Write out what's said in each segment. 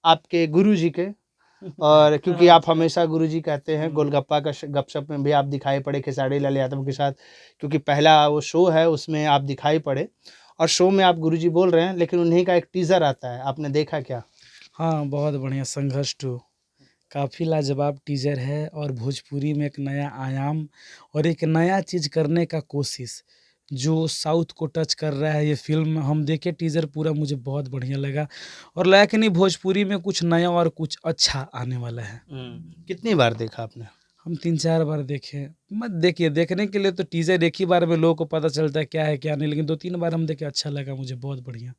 आपके गुरुजी के, और क्योंकि आप हमेशा गुरुजी कहते हैं, गोलगप्पा का गपशप में भी आप दिखाई पड़े खेसारी लाल यादव के साथ, क्योंकि पहला वो शो है उसमें आप दिखाई पड़े और शो में आप गुरुजी बोल रहे हैं, लेकिन उन्हीं का एक टीजर आता है, आपने देखा क्या? हाँ, बहुत बढ़िया। संघर्ष 2 काफ़ी लाजवाब टीज़र है और भोजपुरी में एक नया आयाम और एक नया चीज़ करने का कोशिश जो साउथ को टच कर रहा है। ये फ़िल्म हम देखे टीज़र पूरा, मुझे बहुत बढ़िया लगा और लगा कि नहीं भोजपुरी में कुछ नया और कुछ अच्छा आने वाला है। कितनी बार देखा आपने? हम 3-4 बार देखे। मत देखिए, देखने के लिए तो टीज़र एक ही बार में लोगों को पता चलता है क्या है क्या नहीं, लेकिन 2-3 बार हम देखे, अच्छा लगा मुझे, बहुत बढ़िया।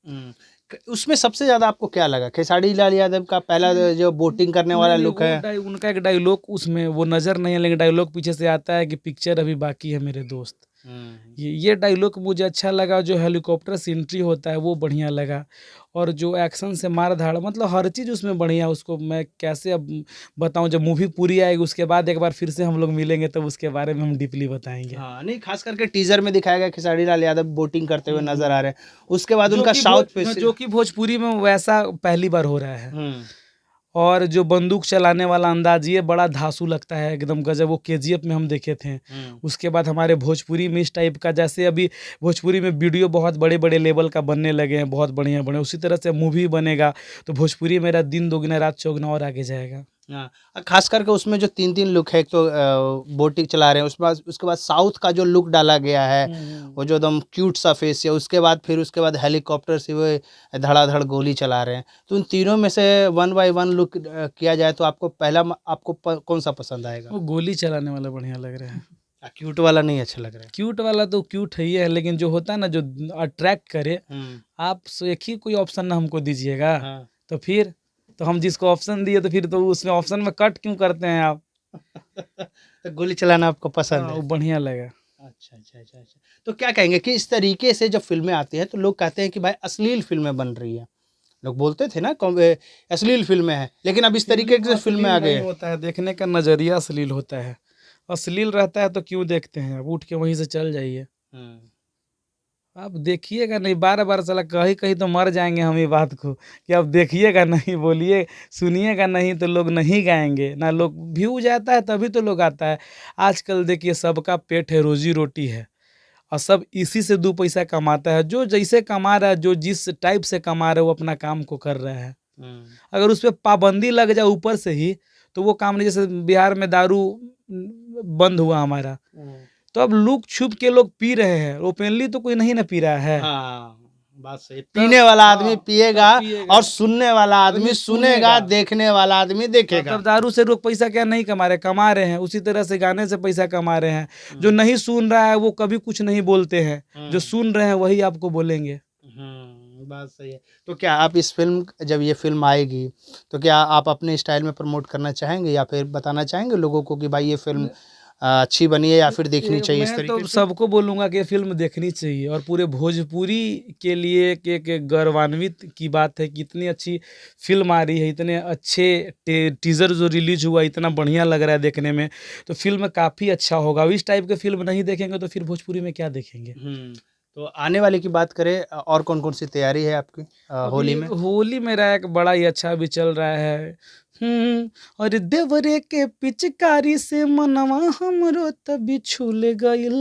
उसमें सबसे ज़्यादा आपको क्या लगा? खेसारी लाल यादव का पहला जो बोटिंग करने वाला लुक है। उनका एक डायलॉग उसमें वो नज़र नहीं है, लेकिन डायलॉग पीछे से आता है कि पिक्चर अभी बाकी है मेरे दोस्त। ये डायलॉग मुझे अच्छा लगा। जो हेलीकॉप्टर से एंट्री होता है वो बढ़िया लगा और जो एक्शन से मार धाड़, मतलब हर चीज़ उसमें बढ़िया। उसको मैं कैसे अब बताऊं, जब मूवी पूरी आएगी उसके बाद एक बार फिर से हम लोग मिलेंगे तब उसके बारे में हम डीपली बताएंगे। हाँ, नहीं, खास करके टीजर में दिखाया गया खेसारी लाल यादव बोटिंग करते हुए नजर आ रहे हैं, उसके बाद उनका साउथ पे जो कि भोजपुरी में वैसा पहली बार हो रहा है। और जो बंदूक चलाने वाला अंदाज, ये बड़ा धांसू लगता है एकदम गजब। वो केजीएफ में हम देखे थे। उसके बाद हमारे भोजपुरी में इस टाइप का, जैसे अभी भोजपुरी में वीडियो बहुत बड़े बड़े लेवल का बनने लगे हैं, बहुत बढ़िया बने, उसी तरह से मूवी बनेगा तो भोजपुरी मेरा दिन दोगुना रात चौगुना और आगे जाएगा। हाँ, खास करके उसमें जो 3-3 लुक है, एक तो बोटिंग चला रहे हैं, उसके बाद साउथ का जो लुक डाला गया है, वो जो एकदम क्यूट सा फेस है, उसके बाद हेलीकॉप्टर से वो धड़ाधड़ गोली चला रहे हैं। तो उन तीनों में से 1 बाय 1 लुक किया जाए तो आपको कौन सा पसंद आएगा? वो गोली चलाने वाला बढ़िया लग रहा है। क्यूट वाला नहीं अच्छा लग रहा है? क्यूट वाला तो क्यूट है ही है, लेकिन जो होता है ना, जो अट्रैक्ट करे, आप एक ही कोई ऑप्शन ना हमको दीजिएगा। तो फिर तो हम जिसको ऑप्शन दिए तो फिर तो उसमें ऑप्शन में कट क्यों करते हैं आप? तो गोली चलाना आपको पसंद है? वो बढ़िया लगा। अच्छा। तो क्या कहेंगे कि इस तरीके से जब फिल्में आती हैं तो लोग कहते हैं कि भाई अश्लील फिल्में बन रही हैं। लोग बोलते थे ना अश्लील फिल्में हैं, लेकिन अब इस तरीके से फिल्में आ गई हैं। होता है, देखने का नजरिया अश्लील होता है। अश्लील रहता है तो क्यों देखते हैं? अब उठ के वहीं से चल जाइए। आप देखिएगा नहीं, बार-बार साला कहीं-कहीं तो मर जाएँगे हम ये बात को कि अब देखिएगा नहीं, बोलिए सुनिएगा नहीं तो लोग नहीं गाएँगे, ना लोग व्यूज़ आता है तभी तो लोग आता है। आजकल देखिए सबका पेट है, रोज़ी-रोटी है और सब इसी से 2 पैसा कमाता है। जो जैसे कमा रहा है, जो जिस टाइप से कमा रहा है वो अपना काम को कर रहा है। अगर उस पे पाबंदी लग जाए ऊपर से ही तो वो काम नहीं। जैसे बिहार में दारू बंद हुआ हमारा, तो अब लुक छुप के लोग पी रहे हैं, ओपनली तो कोई नहीं ना पी रहा है। हाँ, बात सही। पीने वाला आदमी पिएगा और सुनने वाला आदमी सुनेगा, देखने वाला आदमी देखेगा। तब दारू से लोग पैसा क्या नहीं कमा रहे, कमा रहे हैं। उसी तरह से गाने से पैसा कमा रहे हैं। जो नहीं सुन रहा है वो कभी कुछ नहीं बोलते हैं, जो सुन रहे हैं वही आपको बोलेंगे। बात सही है। तो क्या आप इस फिल्म, जब ये फिल्म आएगी तो क्या आप अपने स्टाइल में प्रमोट करना चाहेंगे या फिर बताना चाहेंगे लोगों को कि भाई ये फिल्म अच्छी बनी है या फिर देखनी चाहिए इस मैं तरीके तो से? सबको बोलूँगा कि ये फ़िल्म देखनी चाहिए और पूरे भोजपुरी के लिए एक गौरवान्वित की बात है कि इतनी अच्छी फ़िल्म आ रही है, इतने अच्छे टीज़र जो रिलीज़ हुआ, इतना बढ़िया लग रहा है देखने में, तो फ़िल्म काफ़ी अच्छा होगा। इस टाइप के फ़िल्म नहीं देखेंगे तो फिर भोजपुरी में क्या देखेंगे? तो आने वाले की बात करें, और कौन-कौन सी तैयारी है आपकी होली में? होली मेरा एक बड़ा ही अच्छा भी चल रहा है। और देवरे के पिचकारी से मनवा हमरो तभी छूल गइल।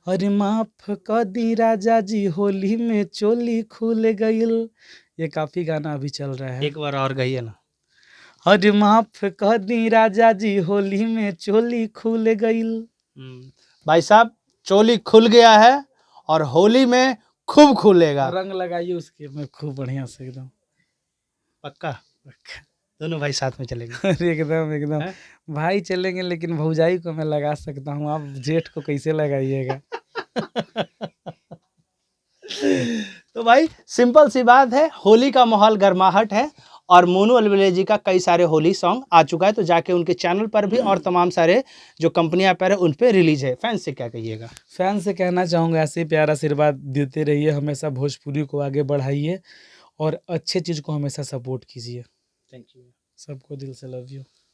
अरे माफ क दी राजा जी, होली में चोली खुल गइल। ये काफ़ी गाना अभी चल रहा है। एक बार और गाइए ना। अरे माफ क दी राजा जी, होली में चोली खुल गइल। भाई साहब, चोली खुल गया है और होली में खूब खुलेगा। रंग लगाइए उसके में खूब बढ़िया से एकदम। पक्का? दोनों भाई साथ में चलेंगे? अरे एकदम भाई चलेंगे, लेकिन भौजाई को मैं लगा सकता हूँ, आप जेठ को कैसे लगाइएगा? तो भाई सिंपल सी बात है, होली का माहौल गर्माहट है और मोनू अलवेले जी का कई सारे होली सॉन्ग आ चुका है, तो जाके उनके चैनल पर भी और तमाम सारे जो कंपनियां पर है उन पे रिलीज है। फैंस से क्या कहिएगा? फैन से कहना चाहूँगा ऐसे ही प्यार आशीर्वाद देते रहिए, हमेशा भोजपुरी को आगे बढ़ाइए और अच्छे चीज़ को हमेशा सपोर्ट कीजिए। Thank you. सबको दिल से लव यू।